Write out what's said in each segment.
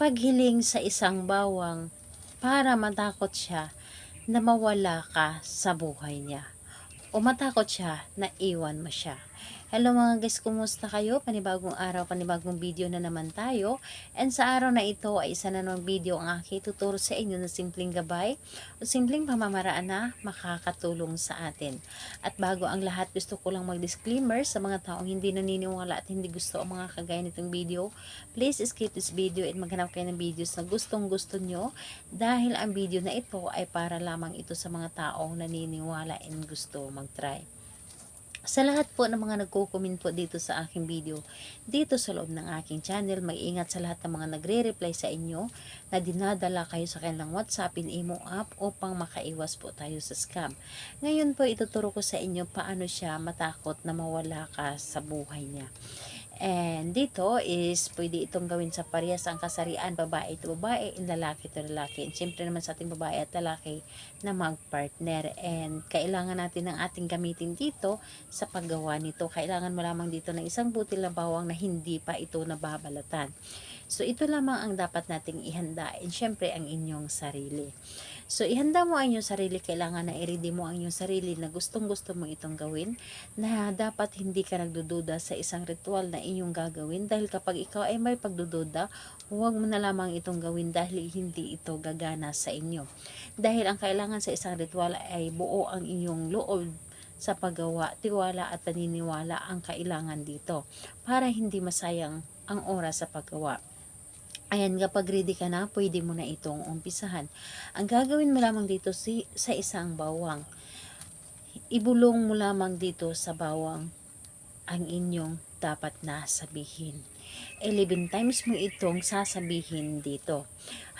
paghiling sa isang bawang para matakot siya na mawala ka sa buhay niya o matakot siya na iwan mo siya. Hello mga guys, kumusta kayo? Panibagong araw, panibagong video na naman tayo. And sa araw na ito ay isa na namang video ang aking tuturo sa inyo na simpleng gabay o simpleng pamamaraan na makakatulong sa atin. At bago ang lahat, gusto ko lang mag-disclaimer sa mga taong hindi naniniwala at hindi gusto ang mga kagaya nitong video. Please skip this video at maghanap kayo ng videos na gustong gusto nyo dahil ang video na ito ay para lamang ito sa mga taong naniniwala and gusto mag-try. Sa lahat po ng mga nagko-comment po dito sa aking video, dito sa loob ng aking channel, mag-ingat sa lahat ng mga nagre-reply sa inyo na dinadala kayo sa kanilang WhatsApp in Imo app upang makaiwas po tayo sa scam. Ngayon po ituturo ko sa inyo paano siya matakot na mawala ka sa buhay niya. And dito is pwede itong gawin sa parehas ang kasarian, babae to babae, lalaki to lalaki. And syempre naman sa ating babae at lalaki na mag-partner. And kailangan natin ng ating gamitin dito sa paggawa nito. Kailangan mo lamang dito ng isang butil na bawang na hindi pa ito nababalatan. So ito lamang ang dapat nating ihanda. And syempre ang inyong sarili. So ihanda mo ang inyong sarili, kailangan na i-ready mo ang inyong sarili na gustong-gusto mo itong gawin, na dapat hindi ka nagdududa sa isang ritual na inyong gagawin, dahil kapag ikaw ay may pagdududa, huwag mo na lamang itong gawin dahil hindi ito gagana sa inyo. Dahil ang kailangan sa isang ritual ay buo ang inyong loob sa paggawa, tiwala at paniniwala ang kailangan dito para hindi masayang ang oras sa paggawa. Ayan, kapag ready ka na, pwede mo na itong umpisahan. Ang gagawin mo lamang dito sa isang bawang, ibulong mo lamang dito sa bawang ang inyong dapat na sabihin. 11 times mo itong sasabihin dito.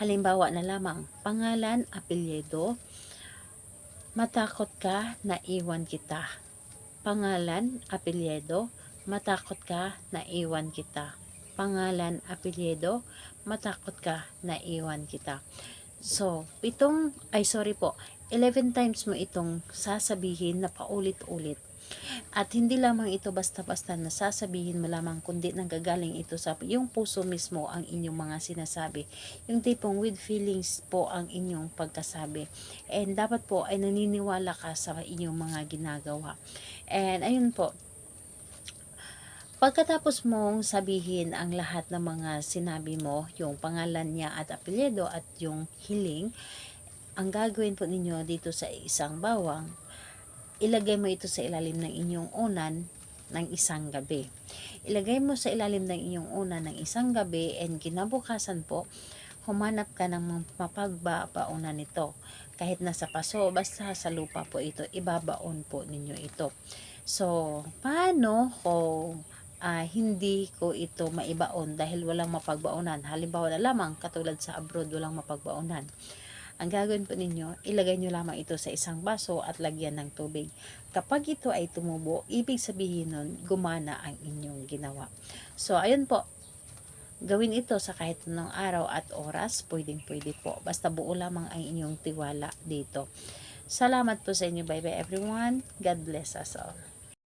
Halimbawa na lamang, pangalan, apelyido, matakot ka na iwan kita. Pangalan, apelyido, matakot ka na iwan kita. Pangalan, apelyido, matakot ka na iwan kita. So, 11 times mo itong sasabihin na paulit-ulit. At hindi lamang ito basta-basta na sasabihin mo lamang, kundi nanggagaling ito sa yung puso mismo ang inyong mga sinasabi. Yung tipong with feelings po ang inyong pagkasabi. And dapat po ay naniniwala ka sa inyong mga ginagawa. And ayun po, pagkatapos mong sabihin ang lahat ng mga sinabi mo, yung pangalan niya at apelyido at yung hiling, ang gagawin po ninyo dito sa isang bawang, ilagay mo ito sa ilalim ng inyong unan ng isang gabi. Ilagay mo sa ilalim ng inyong unan ng isang gabi, and kinabukasan po, humanap ka ng mapagbabaonan nito. Kahit nasa paso, basta sa lupa po ito, ibabaon po ninyo ito. So, paano kung hindi ko ito maibaon dahil walang mapagbaonan? Halimbawa na lamang, katulad sa abroad, walang mapagbaonan. Ang gagawin po ninyo, ilagay nyo lamang ito sa isang baso at lagyan ng tubig. Kapag ito ay tumubo, ibig sabihin nun, gumana ang inyong ginawa. So, ayun po. Gawin ito sa kahit anong araw at oras, pwedeng-pwede po. Basta buo lamang ang inyong tiwala dito. Salamat po sa inyo. Bye-bye everyone. God bless us all.